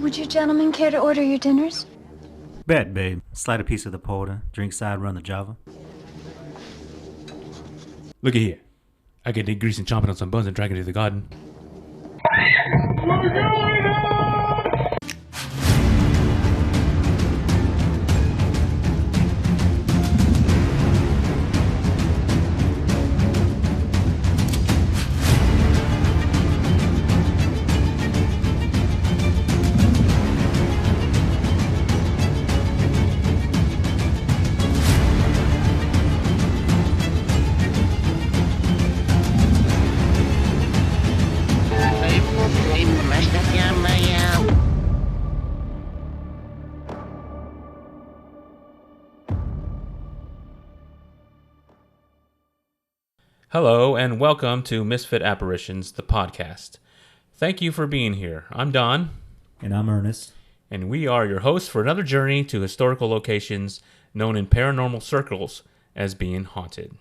Would you gentlemen care to order your dinners? Bet, babe. Slide a piece of the porter, drink side, run the Java. Look at here. I get Dick Grease and chomping on some buns and dragging it to the garden. Hello, and welcome to Misfit Apparitions, the podcast. Thank you for being here. I'm Don. And I'm Ernest. And we are your hosts for another journey to historical locations known in paranormal circles as being haunted.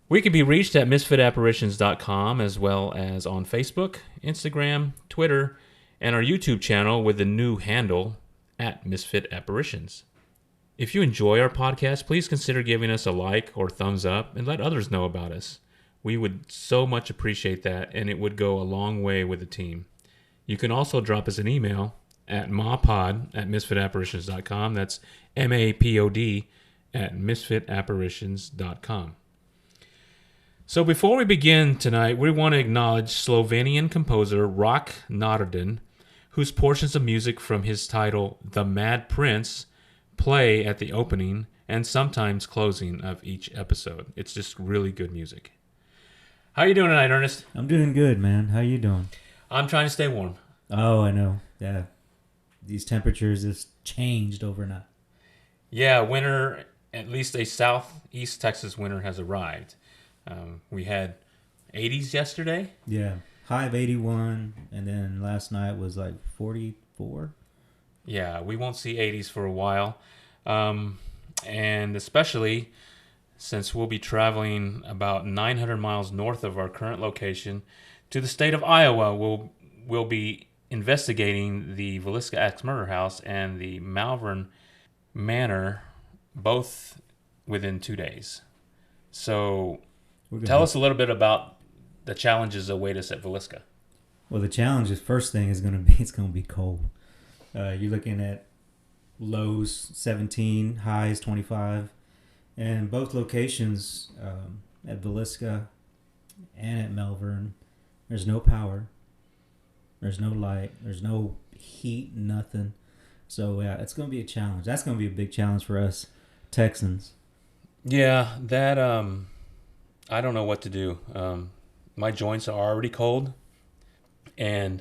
We can be reached at misfitapparitions.com as well as on Facebook, Instagram, Twitter, and our YouTube channel with the new handle at Misfit Apparitions. If you enjoy our podcast, please consider giving us a like or thumbs up and let others know about us. We would so much appreciate that, and it would go a long way with the team. You can also drop us an email at mapod@misfitapparitions.com. That's MAPOD at misfitapparitions.com. So before we begin tonight, we want to acknowledge Slovenian composer Rok Nardin, whose portions of music from his title, The Mad Prince, play at the opening and sometimes closing of each episode. It's just really good music. How you doing tonight, Ernest? I'm doing good, man. How you doing? I'm trying to stay warm. Oh, I know. Yeah. These temperatures just changed overnight. Yeah, winter, at least a southeast Texas winter has arrived. We had 80s yesterday. Yeah. High of 81, and then last night was like 44. Yeah, we won't see 80s for a while. And especially since we'll be traveling about 900 miles north of our current location to the state of Iowa. We'll be investigating the Villisca Axe Murder House and the Malvern Manor, both within 2 days. So tell us a little bit about the challenges that await us at Villisca. Well, the challenge is first thing is going to be, it's going to be cold. You're looking at lows 17, highs 25. And both locations, at Villisca and at Malvern, there's no power, there's no light, there's no heat, nothing. So yeah, it's going to be a challenge. That's going to be a big challenge for us Texans. Yeah, that I don't know what to do. My joints are already cold, and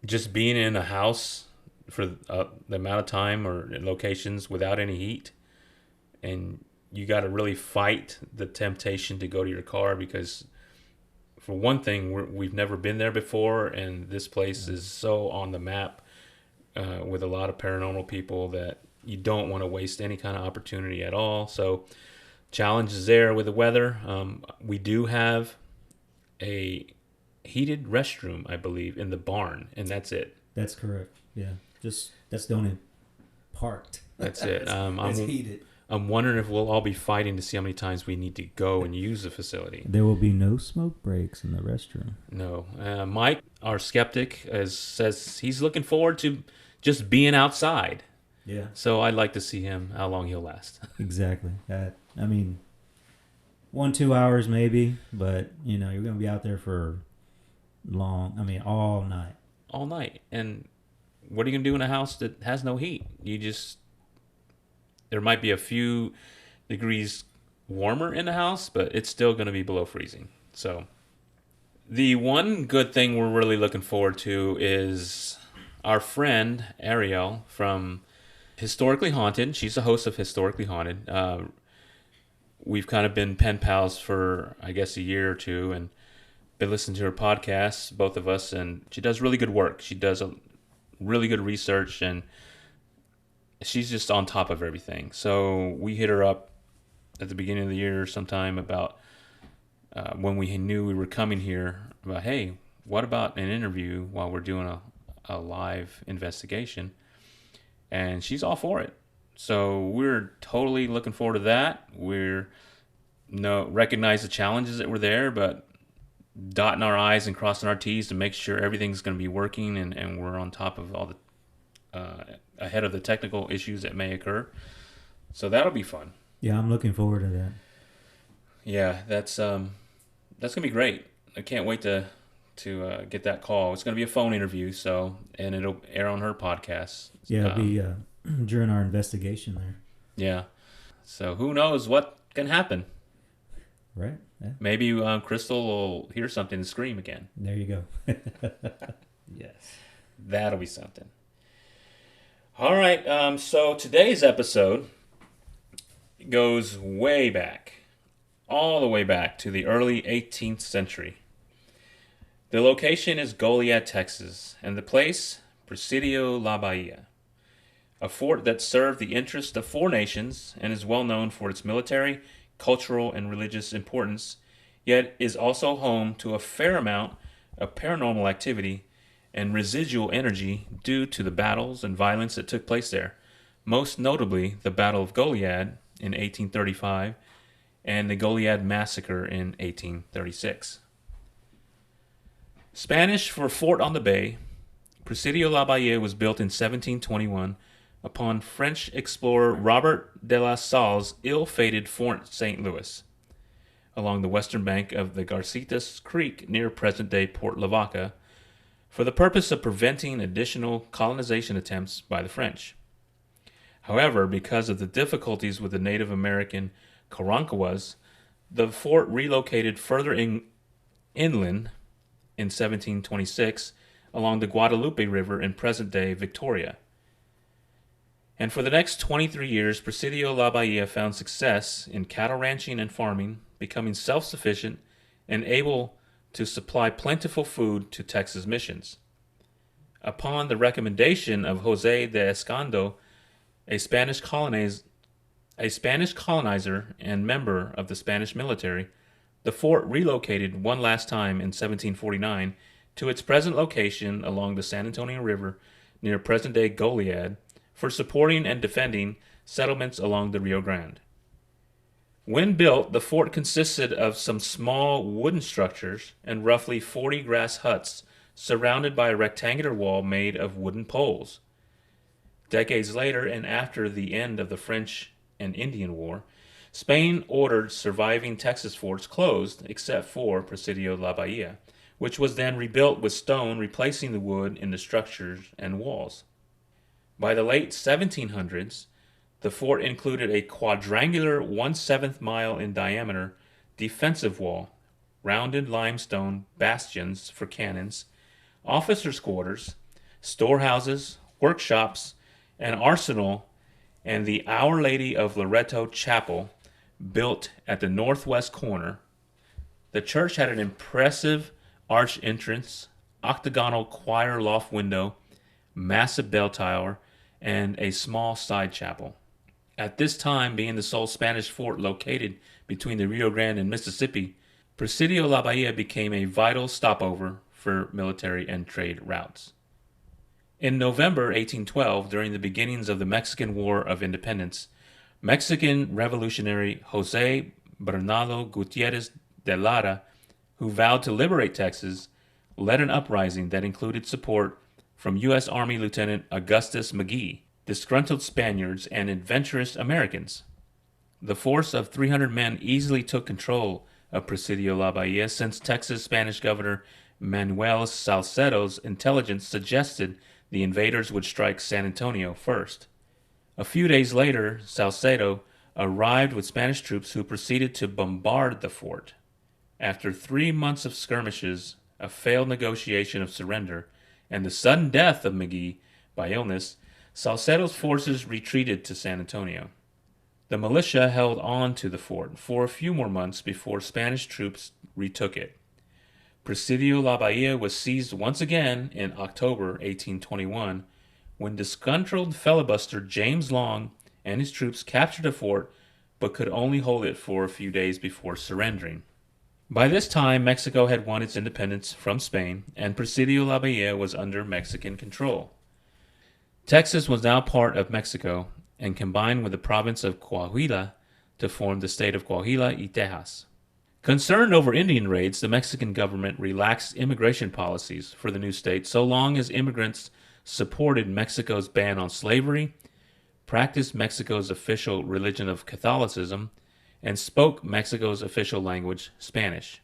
just being in a house for the amount of time or locations without any heat, and you got to really fight the temptation to go to your car because, for one thing, we've never been there before, and this place is so on the map with a lot of paranormal people that you don't want to waste any kind of opportunity at all. So challenges there with the weather. We do have a heated restroom, I believe, in the barn, and that's it. That's correct. Yeah, that's the only parked. That's it. It's heated. I'm wondering if we'll all be fighting to see how many times we need to go and use the facility. There will be no smoke breaks in the restroom. No. Mike, our skeptic, says he's looking forward to just being outside. Yeah. So I'd like to see him, how long he'll last. Exactly. 1-2 hours maybe, but, you're going to be out there for all night. All night. And what are you going to do in a house that has no heat? There might be a few degrees warmer in the house, but it's still going to be below freezing. So the one good thing we're really looking forward to is our friend Ariel from Historically Haunted. She's the host of Historically Haunted. We've kind of been pen pals for, I guess, a year or two, and been listening to her podcasts, both of us, and she does really good work. She does a really good research, and she's just on top of everything. So we hit her up at the beginning of the year sometime about when we knew we were coming here, about, hey, what about an interview while we're doing a live investigation, and she's all for it. So we're totally looking forward to that. We're recognize the challenges that were there, but dotting our I's and crossing our T's to make sure everything's going to be working, and we're on top of all the ahead of the technical issues that may occur. So that'll be fun. Yeah, I'm looking forward to that. Yeah, that's gonna be great. I can't wait to get that call. It's gonna be a phone interview, and it'll air on her podcast. Yeah, it'll be during our investigation there. Yeah. So who knows what can happen? Right. Yeah. Maybe Crystal will hear something and scream again. There you go. Yes. That'll be something. All right. So today's episode goes way back, all the way back to the early 18th century. The location is Goliad, Texas, and the place, Presidio La Bahia, a fort that served the interests of 4 nations and is well known for its military, cultural, and religious importance, yet is also home to a fair amount of paranormal activity and residual energy due to the battles and violence that took place there, most notably the Battle of Goliad in 1835 and the Goliad Massacre in 1836. Spanish for Fort on the Bay, Presidio La Bahia was built in 1721 upon French explorer Robert de la Salle's ill-fated Fort St. Louis, along the western bank of the Garcitas Creek near present-day Port Lavaca, for the purpose of preventing additional colonization attempts by the French. However, because of the difficulties with the Native American Karankawas, the fort relocated further inland in 1726 along the Guadalupe River in present-day Victoria. And for the next 23 years, Presidio La Bahia found success in cattle ranching and farming, becoming self-sufficient and able to supply plentiful food to Texas missions. Upon the recommendation of José de Escondo, a Spanish colonizer and member of the Spanish military, the fort relocated one last time in 1749 to its present location along the San Antonio River near present-day Goliad for supporting and defending settlements along the Rio Grande. When built, the fort consisted of some small wooden structures and roughly 40 grass huts surrounded by a rectangular wall made of wooden poles. Decades later, and after the end of the French and Indian War, Spain ordered surviving Texas forts closed except for Presidio La Bahia, which was then rebuilt with stone replacing the wood in the structures and walls. By the late 1700s, the fort included a quadrangular 1/7 mile in diameter defensive wall, rounded limestone bastions for cannons, officers' quarters, storehouses, workshops, an arsenal, and the Our Lady of Loreto Chapel built at the northwest corner. The church had an impressive arch entrance, octagonal choir loft window, massive bell tower, and a small side chapel. At this time, being the sole Spanish fort located between the Rio Grande and Mississippi, Presidio La Bahia became a vital stopover for military and trade routes. In November 1812, during the beginnings of the Mexican War of Independence, Mexican revolutionary José Bernardo Gutiérrez de Lara, who vowed to liberate Texas, led an uprising that included support from U.S. Army Lieutenant Augustus McGee, disgruntled Spaniards, and adventurous Americans. The force of 300 men easily took control of Presidio La Bahia since Texas Spanish Governor Manuel Salcedo's intelligence suggested the invaders would strike San Antonio first. A few days later, Salcedo arrived with Spanish troops who proceeded to bombard the fort. After 3 months of skirmishes, a failed negotiation of surrender, and the sudden death of McGee by illness, Salcedo's forces retreated to San Antonio. The militia held on to the fort for a few more months before Spanish troops retook it. Presidio La Bahia was seized once again in October 1821, when disgruntled filibuster James Long and his troops captured the fort but could only hold it for a few days before surrendering. By this time, Mexico had won its independence from Spain, and Presidio La Bahia was under Mexican control. Texas was now part of Mexico and combined with the province of Coahuila to form the state of Coahuila y Tejas. Concerned over Indian raids, the Mexican government relaxed immigration policies for the new state so long as immigrants supported Mexico's ban on slavery, practiced Mexico's official religion of Catholicism, and spoke Mexico's official language, Spanish.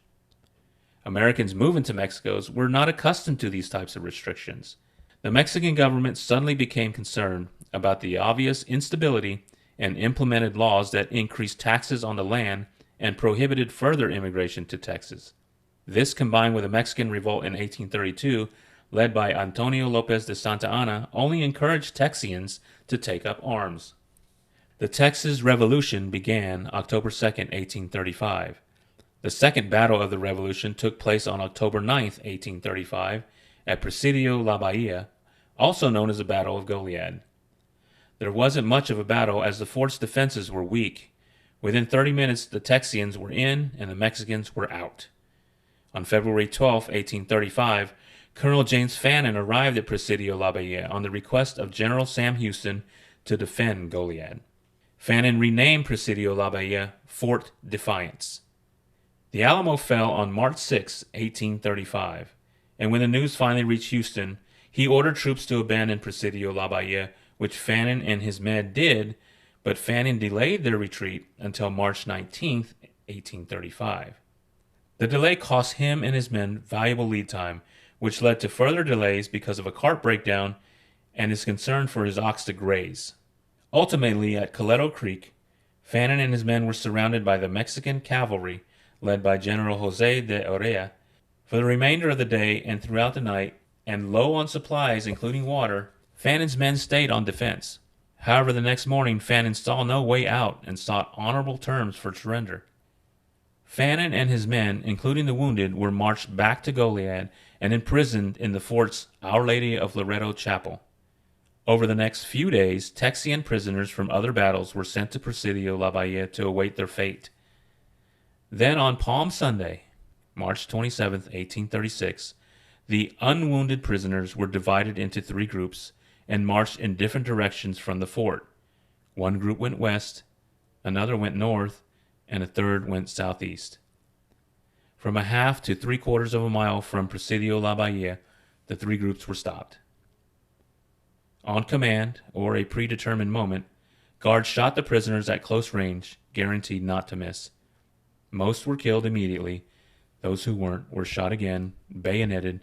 Americans moving to Mexico were not accustomed to these types of restrictions. The Mexican government suddenly became concerned about the obvious instability and implemented laws that increased taxes on the land and prohibited further immigration to Texas. This, combined with a Mexican revolt in 1832, led by Antonio Lopez de Santa Anna, only encouraged Texians to take up arms. The Texas Revolution began October 2, 1835. The second battle of the Revolution took place on October 9, 1835, at Presidio La Bahia, also known as the Battle of Goliad. There wasn't much of a battle as the fort's defenses were weak. Within 30 minutes, the Texians were in and the Mexicans were out. On February 12, 1835, Colonel James Fannin arrived at Presidio La Bahia on the request of General Sam Houston to defend Goliad. Fannin renamed Presidio La Bahia Fort Defiance. The Alamo fell on March 6, 1835, and when the news finally reached Houston, he ordered troops to abandon Presidio La Bahia, which Fannin and his men did, but Fannin delayed their retreat until March 19, 1835. The delay cost him and his men valuable lead time, which led to further delays because of a cart breakdown and his concern for his ox to graze. Ultimately, at Coleto Creek, Fannin and his men were surrounded by the Mexican cavalry led by General Jose de Orea. For the remainder of the day and throughout the night, and low on supplies including water, Fannin's men stayed on defense. However, the next morning, Fannin saw no way out and sought honorable terms for surrender. Fannin and his men, including the wounded, were marched back to Goliad and imprisoned in the fort's Our Lady of Loreto Chapel. Over the next few days, Texian prisoners from other battles were sent to Presidio La Bahia to await their fate. Then on Palm Sunday, March 27, 1836, the unwounded prisoners were divided into 3 groups and marched in different directions from the fort. One group went west, another went north, and a third went southeast. From a half to 3/4 of a mile from Presidio La Bahia, the 3 groups were stopped. On command, or a predetermined moment, guards shot the prisoners at close range, guaranteed not to miss. Most were killed immediately. Those who weren't were shot again, bayoneted,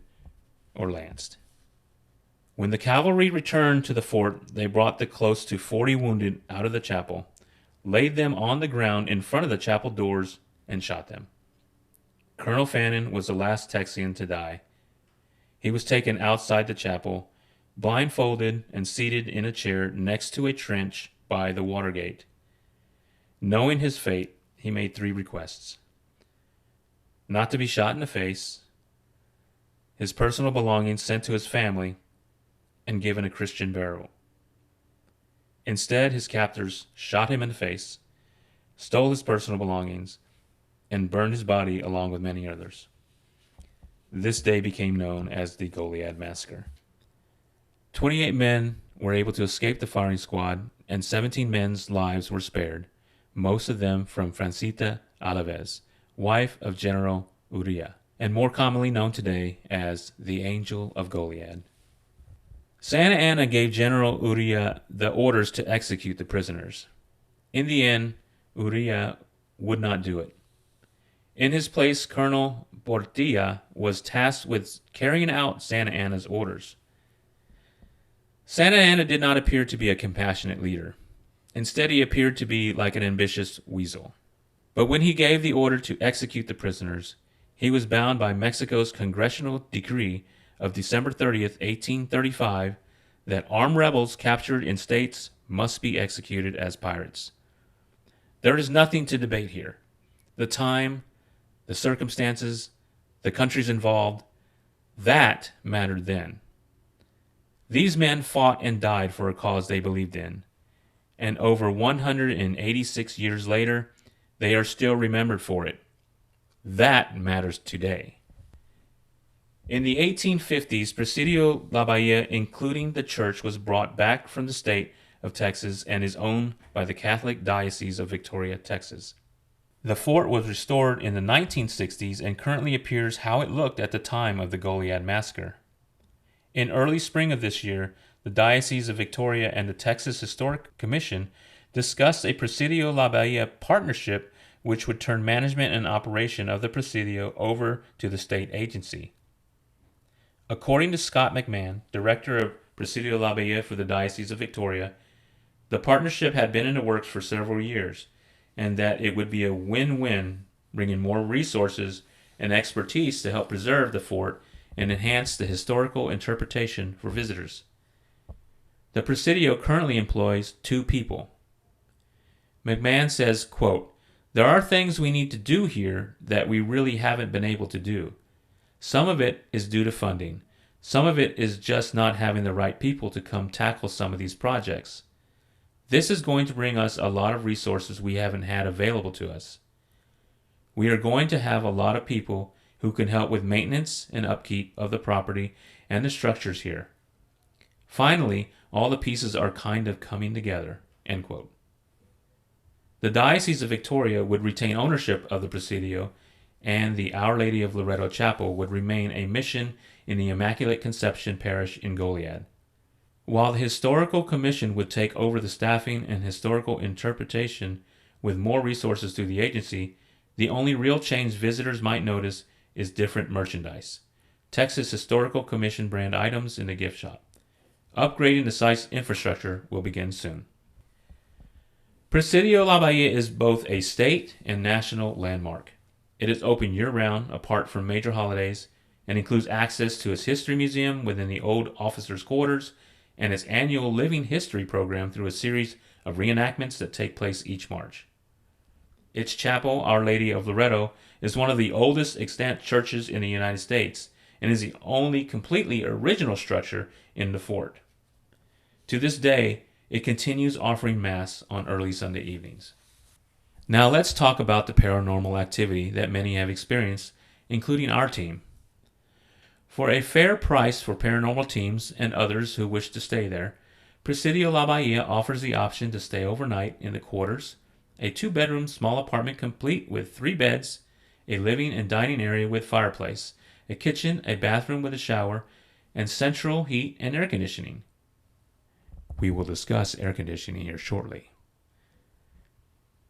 or lanced. When the cavalry returned to the fort, they brought the close to 40 wounded out of the chapel, laid them on the ground in front of the chapel doors, and shot them. Colonel Fannin was the last Texian to die. He was taken outside the chapel, blindfolded and seated in a chair next to a trench by the water gate. Knowing his fate, he made 3 requests: not to be shot in the face, his personal belongings sent to his family, and given a Christian burial. Instead, his captors shot him in the face, stole his personal belongings, and burned his body along with many others. This day became known as the Goliad Massacre. 28 men were able to escape the firing squad, and 17 men's lives were spared, most of them from Francita Alaves, wife of General Uria, and more commonly known today as the Angel of Goliad. Santa Anna gave General Uria the orders to execute the prisoners. In the end, Uria would not do it. In his place, Colonel Portilla was tasked with carrying out Santa Anna's orders. Santa Anna did not appear to be a compassionate leader. Instead, he appeared to be like an ambitious weasel. But when he gave the order to execute the prisoners, he was bound by Mexico's congressional decree of December 30th, 1835, that armed rebels captured in states must be executed as pirates. There is nothing to debate here. The time, the circumstances, the countries involved, that mattered then. These men fought and died for a cause they believed in, and over 186 years later, they are still remembered for it. That matters today. In the 1850s, Presidio La Bahia, including the church, was brought back from the state of Texas and is owned by the Catholic Diocese of Victoria, Texas. The fort was restored in the 1960s and currently appears how it looked at the time of the Goliad massacre. In early spring of this year, the Diocese of Victoria and the Texas Historic Commission discussed a Presidio La Bahia partnership which would turn management and operation of the Presidio over to the state agency. According to Scott McMahon, director of Presidio La Bahia for the Diocese of Victoria, the partnership had been in the works for several years, and that it would be a win-win, bringing more resources and expertise to help preserve the fort and enhance the historical interpretation for visitors. The Presidio currently employs 2 people. McMahon says, quote, "There are things we need to do here that we really haven't been able to do. Some of it is due to funding. Some of it is just not having the right people to come tackle some of these projects. This is going to bring us a lot of resources we haven't had available to us. We are going to have a lot of people who can help with maintenance and upkeep of the property and the structures here. Finally, all the pieces are kind of coming together." End quote. The Diocese of Victoria would retain ownership of the Presidio, and the Our Lady of Loretto Chapel would remain a mission in the Immaculate Conception Parish in Goliad. While the Historical Commission would take over the staffing and historical interpretation with more resources through the agency, the only real change visitors might notice is different merchandise. Texas Historical Commission brand items in the gift shop. Upgrading the site's infrastructure will begin soon. Presidio La Bahia is both a state and national landmark. It is open year-round, apart from major holidays, and includes access to its history museum within the old officers' quarters and its annual Living History program through a series of reenactments that take place each March. Its chapel, Our Lady of Loretto, is one of the oldest extant churches in the United States and is the only completely original structure in the fort. To this day, it continues offering Mass on early Sunday evenings. Now let's talk about the paranormal activity that many have experienced, including our team. For a fair price for paranormal teams and others who wish to stay there, Presidio La Bahia offers the option to stay overnight in the quarters, a 2-bedroom small apartment complete with 3 beds, a living and dining area with fireplace, a kitchen, a bathroom with a shower, and central heat and air conditioning. We will discuss air conditioning here shortly.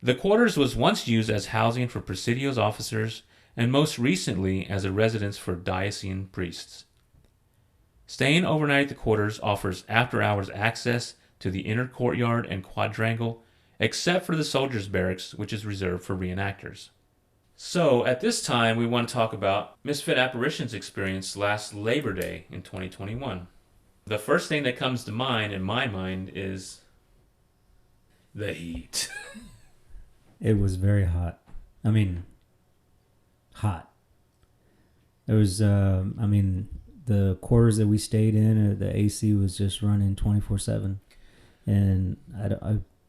The quarters was once used as housing for Presidio's officers and most recently as a residence for diocesan priests. Staying overnight at the quarters offers after-hours access to the inner courtyard and quadrangle, except for the soldiers' barracks, which is reserved for reenactors. So, at this time, we want to talk about Misfit Apparitions experience last Labor Day in 2021. The first thing that comes to mind, in my mind, is the heat. It was very hot. I mean, hot. There was, the quarters that we stayed in, the AC was just running 24/7, and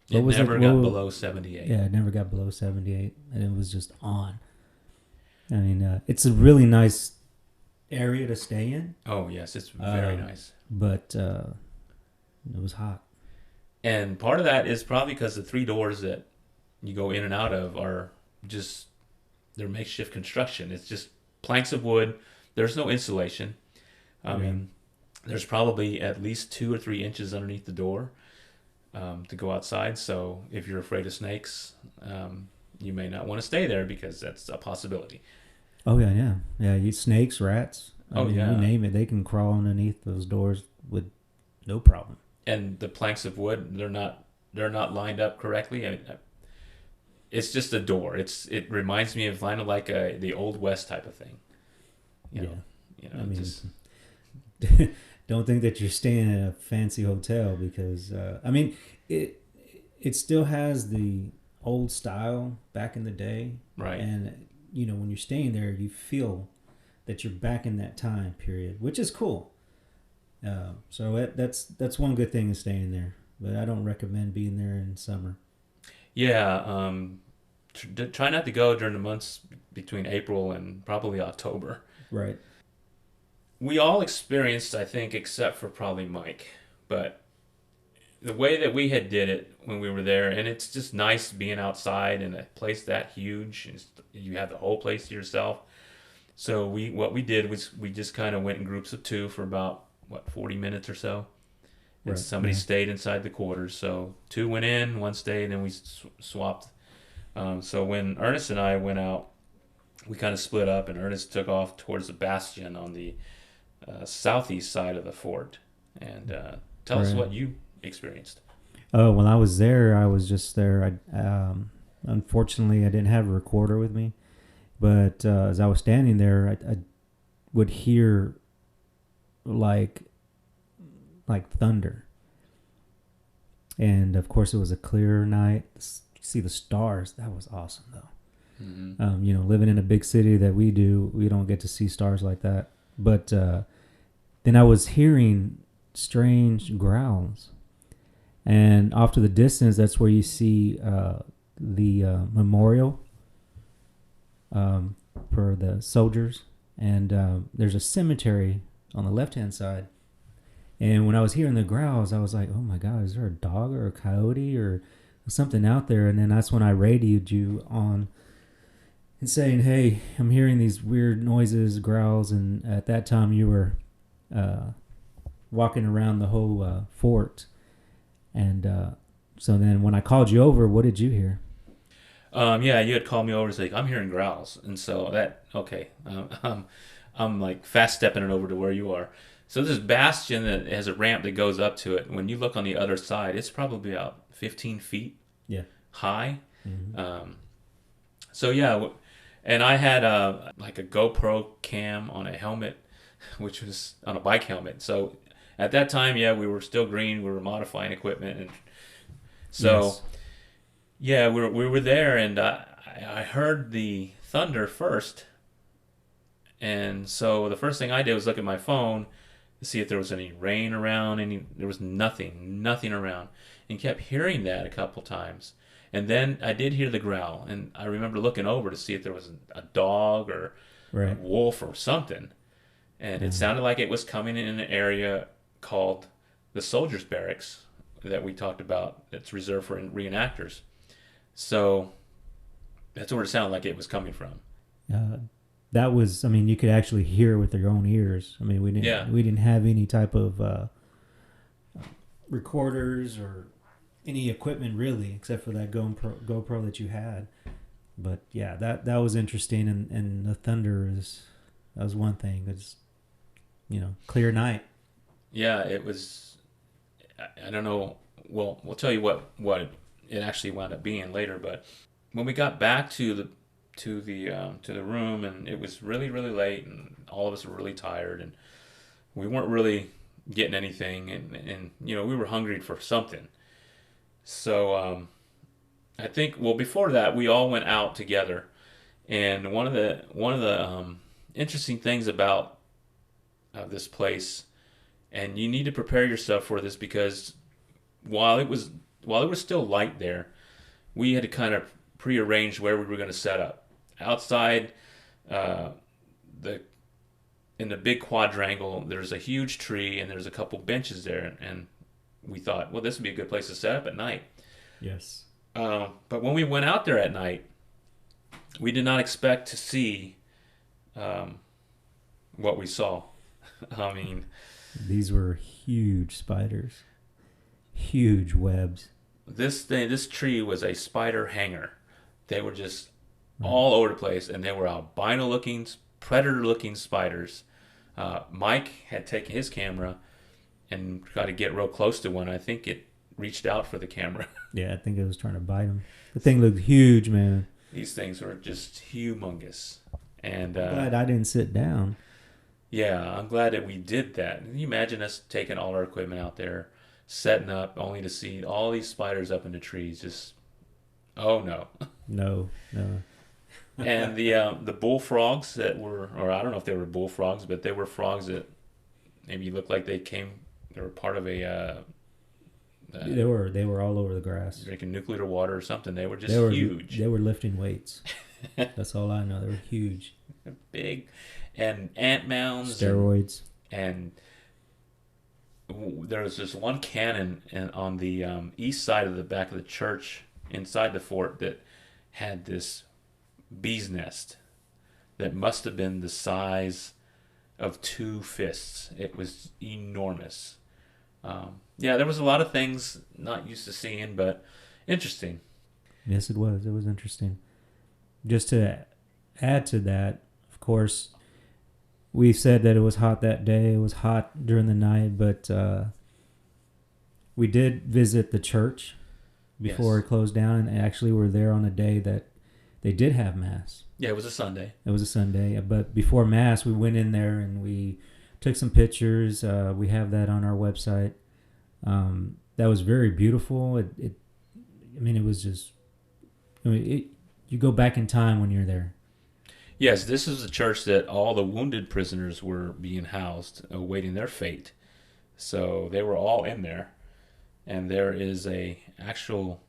It never got below 78. Yeah, it never got below 78, and it was just on. I mean, it's a really nice area to stay in. Oh yes, it's very nice. But it was hot. And part of that is probably because the 3 doors that you go in and out of are just, they're makeshift construction. It's just planks of wood. There's no insulation. I mean, there's probably at least 2 or 3 inches underneath the door to go outside. So if you're afraid of snakes, you may not want to stay there because that's a possibility. Oh yeah. You snakes, rats. I mean, yeah. You name it, they can crawl underneath those doors with no problem. And the planks of wood, they're not lined up correctly. I mean, it's just a door. It reminds me of kind of like the Old West type of thing. You know, I mean, just don't think that you're staying in a fancy hotel because it still has the old style back in the day, right? And when you're staying there, you feel that you're back in that time period, which is cool. So that's one good thing is staying there, but I don't recommend being there in summer. Yeah, try not to go during the months between April and probably October. Right. We all experienced, I think, except for probably Mike, but the way that we had did it when we were there, and it's just nice being outside in a place that huge. You have the whole place to yourself. So what we did was we just kind of went in groups of two for about 40 minutes or so, and Right. somebody Yeah. stayed inside the quarters. So two went in, one stayed, and then we swapped. So when Ernest and I went out, we kind of split up, and Ernest took off towards the bastion on the southeast side of the fort. And tell us Right. what you experienced. Oh, when I was there, I was just there. Unfortunately, I didn't have a recorder with me, but as I was standing there, I would hear like thunder, and of course, it was a clear night. See the stars. That was awesome, though. Mm-hmm. Living in a big city that we do, we don't get to see stars like that. But then I was hearing strange growls. And off to the distance, that's where you see the memorial for the soldiers. And there's a cemetery on the left-hand side. And when I was hearing the growls, I was like, oh my God, is there a dog or a coyote or something out there? And then that's when I radioed you on and saying, hey, I'm hearing these weird noises, growls. And at that time, you were walking around the whole fort. And so then when I called you over, what did you hear? Yeah, you had called me over to say, I'm hearing growls. And so okay. I'm like fast stepping it over to where you are. So this bastion that has a ramp that goes up to it. When you look on the other side, it's probably about 15 feet high. Mm-hmm. So yeah, and I had like a GoPro cam on a helmet, which was on a bike helmet. So at that time, yeah, we were still green. We were modifying equipment, and so Yes. yeah, we were there, and I heard the thunder first, and so the first thing I did was look at my phone to see if there was any rain around. There was nothing around, and kept hearing that a couple times, and then I did hear the growl, and I remember looking over to see if there was a dog or a Right. wolf or something, and it sounded like it was coming in an area called the soldiers barracks that we talked about, that's reserved for reenactors. So that's where it sounded like it was coming from. That was, I mean, you could actually hear with your own ears. I mean, we didn't have any type of recorders or any equipment really, except for that GoPro that you had. But yeah, that was interesting, and the thunder that was one thing. It's clear night. Yeah, it was. I don't know. Well, we'll tell you what it actually wound up being later. But when we got back to the room, and it was really late, and all of us were really tired, and we weren't really getting anything, and we were hungry for something. So I think, well, before that, we all went out together, and one of the interesting things about this place, and you need to prepare yourself for this, because while it was still light there, we had to kind of prearrange where we were going to set up outside. In the big quadrangle, there's a huge tree, and there's a couple benches there, and we thought, well, this would be a good place to set up at night. Yes. But when we went out there at night, we did not expect to see what we saw. I mean, These were huge spiders, huge webs. this tree was a spider hanger. They were just all over the place, and they were albino-looking, predator-looking spiders. Mike had taken his camera and tried to get real close to one. I think it reached out for the camera. Yeah, I think it was trying to bite him. The thing looked huge, man. These things were just humongous. And I'm glad I didn't sit down. yeah, I'm glad that we did that. Can you imagine us taking all our equipment out there, setting up, only to see all these spiders up in the trees? Just, oh no. No. And the bullfrogs that were, or I don't know if they were bullfrogs, but they were frogs that maybe looked like they were part of a They were all over the grass. Drinking nuclear water or something. They were just huge. They were lifting weights. That's all I know. They were huge. Big. And ant mounds. Steroids. And there was this one cannon on the east side of the back of the church inside the fort that had this bee's nest that must have been the size of 2 fists. It was enormous. Yeah, there was a lot of things not used to seeing, but interesting. Yes, it was. It was interesting. Just to add to that, of course, we said that it was hot that day. It was hot during the night, but we did visit the church before it closed down, and actually were there on a day that they did have Mass. Yeah, it was a Sunday. It was a Sunday, but before Mass, we went in there and we took some pictures. We have that on our website. That was very beautiful. It was just, you go back in time when you're there. Yes, this is the church that all the wounded prisoners were being housed, awaiting their fate. So they were all in there. And there is a actual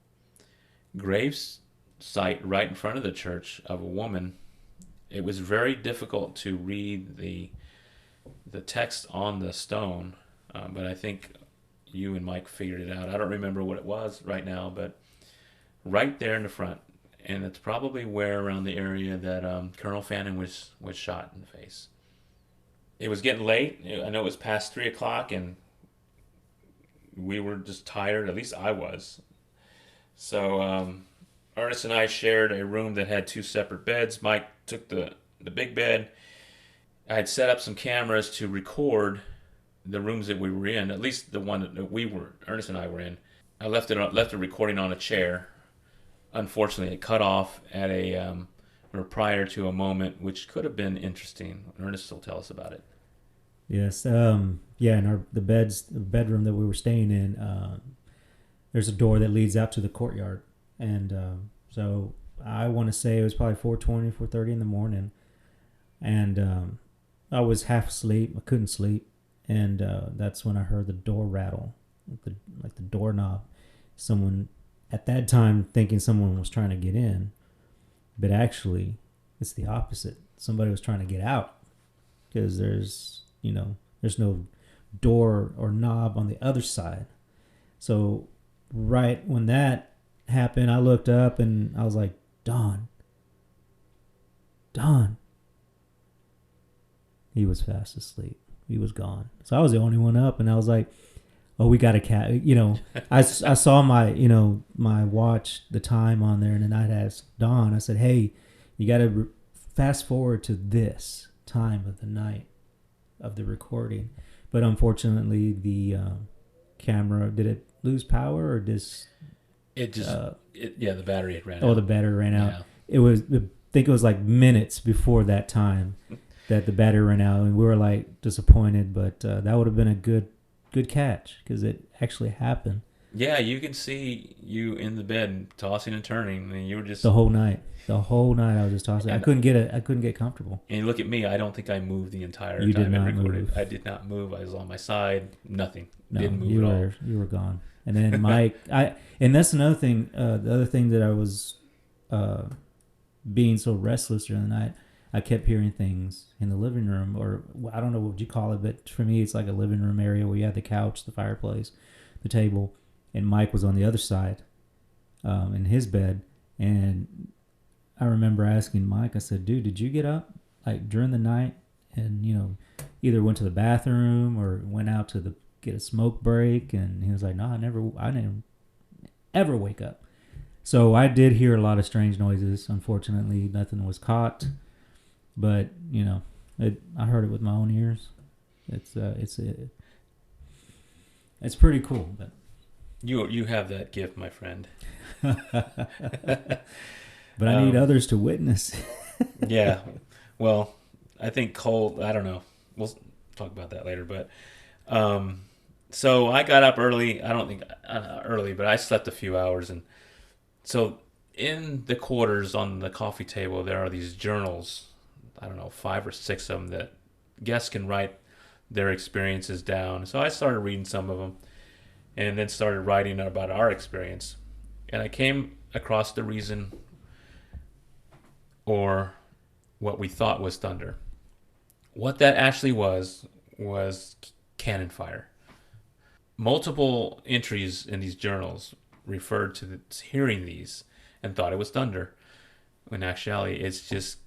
grave site right in front of the church of a woman. It was very difficult to read the text on the stone, but I think you and Mike figured it out. I don't remember what it was right now, but right there in the front. And it's probably where around the area that Colonel Fannin was shot in the face. It was getting late. I know it was past 3 o'clock, and we were just tired. At least I was. So Ernest and I shared a room that had 2 separate beds. Mike took the big bed. I had set up some cameras to record the rooms that we were in, at least the one that Ernest and I were in. I left the recording on a chair. Unfortunately, it cut off at or prior to a moment which could have been interesting. Ernest will tell us about it. Yes, in the bedroom that we were staying in, there's a door that leads out to the courtyard, and so I want to say it was probably 4:30 in the morning, and I was half asleep. I couldn't sleep, and that's when I heard the door rattle, like the doorknob. Someone at that time thinking someone was trying to get in, but actually it's the opposite. Somebody was trying to get out, because there's no door or knob on the other side. So right when that happened, I looked up and I was like, Don. He was fast asleep. He was gone. So I was the only one up, and I was like, oh, we got a cat. I saw my watch, the time on there, and then I'd asked Don, I said, hey, you got to fast forward to this time of the night of the recording. But unfortunately, the camera, did it lose power, or just... the battery had ran out. Oh, the battery ran out. Yeah. I think it was like minutes before that time that the battery ran out, and we were like disappointed, but that would have been a good catch, because it actually happened. Yeah, you can see you in the bed tossing and turning, and you were just the whole night I was just tossing. I couldn't get comfortable. And you look at me, I don't think I moved the entire you time did I not recorded. move. I did not move. I was on my side, nothing. No, Didn't move at all. You were gone. And then Mike, and that's another thing. The other thing that I was being so restless during the night, I kept hearing things in the living room, or I don't know what you call it, but for me, it's like a living room area where you have the couch, the fireplace, the table, and Mike was on the other side in his bed. And I remember asking Mike, I said, dude, did you get up like during the night and, either went to the bathroom or went out to get a smoke break? And he was like, no, I didn't ever wake up. So I did hear a lot of strange noises. Unfortunately, nothing was caught. But I heard it with my own ears. It's pretty cool. But you have that gift, my friend. But I need others to witness. Yeah, well, I think Cole. I don't know. We'll talk about that later. But so I got up early. I don't think early, but I slept a few hours, and so in the quarters on the coffee table there are these journals. I don't know, 5 or 6 of them that guests can write their experiences down. So I started reading some of them, and then started writing about our experience. And I came across the reason, or what we thought was thunder. What that actually was cannon fire. Multiple entries in these journals referred to hearing these and thought it was thunder. In actuality, it's just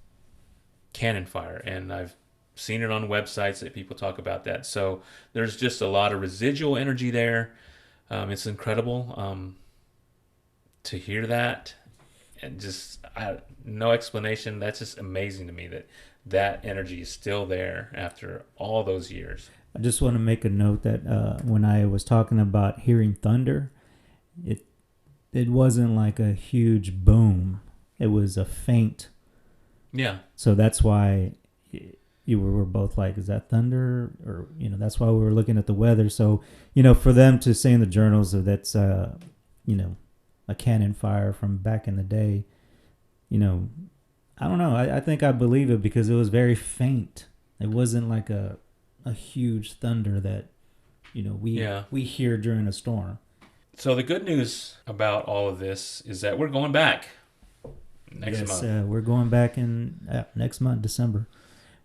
cannon fire. And I've seen it on websites that people talk about that. So there's just a lot of residual energy there. It's incredible to hear that. And just no explanation. That's just amazing to me that energy is still there after all those years. I just want to make a note that when I was talking about hearing thunder, it wasn't like a huge boom. It was a faint. Yeah. So that's why you were both like, is that thunder? Or, that's why we were looking at the weather. So, for them to say in the journals that that's, a cannon fire from back in the day, I don't know. I think I believe it because it was very faint. It wasn't like a huge thunder that, we hear during a storm. So the good news about all of this is that we're going back next month. We're going back in next month, December.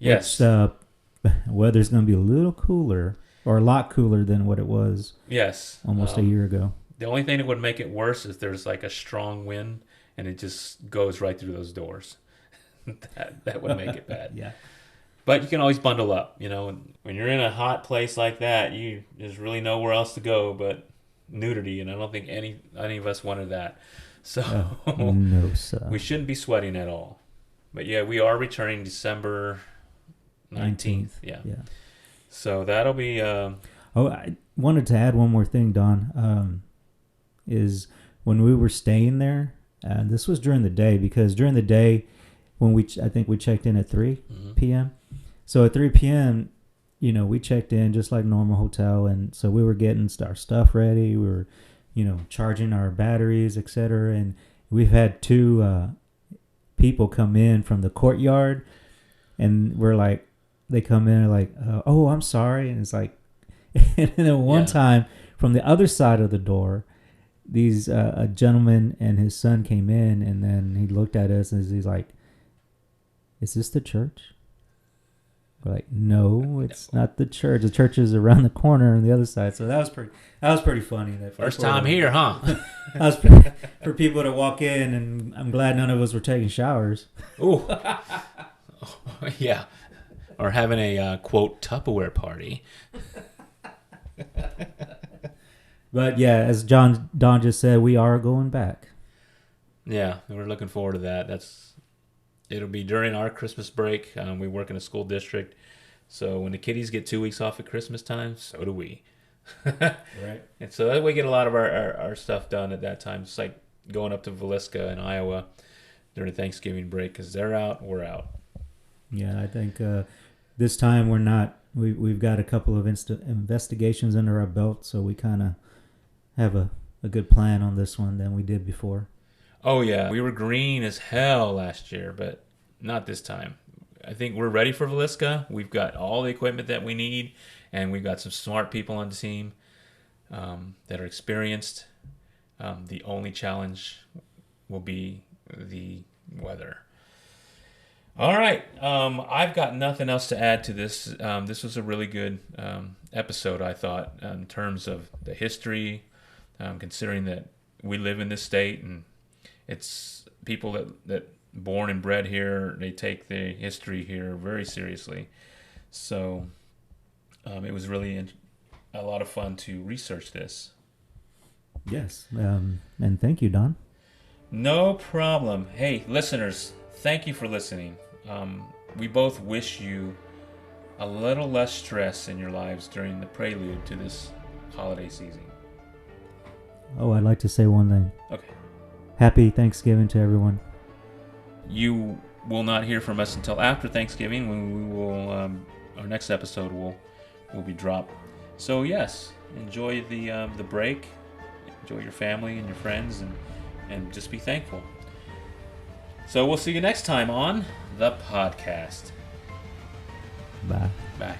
Yes. Which, weather's going to be a little cooler, or a lot cooler than what it was. Yes. Almost a year ago. The only thing that would make it worse is there's like a strong wind and it just goes right through those doors. that would make it bad. Yeah. But you can always bundle up, when you're in a hot place like that, there's really nowhere else to go but nudity, and I don't think any of us wanted that. So no, sir. We shouldn't be sweating at all. But yeah, we are returning December 19th. Yeah. So that'll be I wanted to add one more thing, Don. Is when we were staying there, and this was during the day, because during the day when I think we checked in at 3 p.m. So at 3 p.m., we checked in just like normal hotel, and so we were getting our stuff ready. We were, charging our batteries, etc. And we've had 2 people come in from the courtyard, and we're like, they come in like, oh, I'm sorry, and it's like, and then one time from the other side of the door, these a gentleman and his son came in, and then he looked at us and he's like, "Is this the church?" We're like, "No, it's not the church. The church is around the corner on the other side." So that was pretty funny. That first time here, huh? That was for people to walk in, and I'm glad none of us were taking showers. Ooh, yeah, or having a quote Tupperware party. But yeah, as Don just said, we are going back. Yeah, we're looking forward to that. It'll be during our Christmas break. We work in a school district, so when the kiddies get 2 weeks off at Christmas time, so do we. Right. And so that we get a lot of our stuff done at that time. It's like going up to Villisca in Iowa during the Thanksgiving break, because they're out, we're out. Yeah, I think this time we're not. We've got a couple of investigations under our belt, so we kind of have a good plan on this one than we did before. Oh, yeah. We were green as hell last year, but not this time. I think we're ready for Villisca. We've got all the equipment that we need, and we've got some smart people on the team that are experienced. The only challenge will be the weather. All right. I've got nothing else to add to this. This was a really good episode, I thought, in terms of the history, considering that we live in this state and it's people that born and bred here, they take the history here very seriously. So it was really a lot of fun to research this. Yes. And thank you, Don. No problem. Hey, listeners, thank you for listening. We both wish you a little less stress in your lives during the prelude to this holiday season. Oh, I'd like to say one thing. Okay. Happy Thanksgiving to everyone. You will not hear from us until after Thanksgiving, when we will our next episode will be dropped. So yes, enjoy the break, enjoy your family and your friends, and just be thankful. So we'll see you next time on the podcast. Bye. Bye.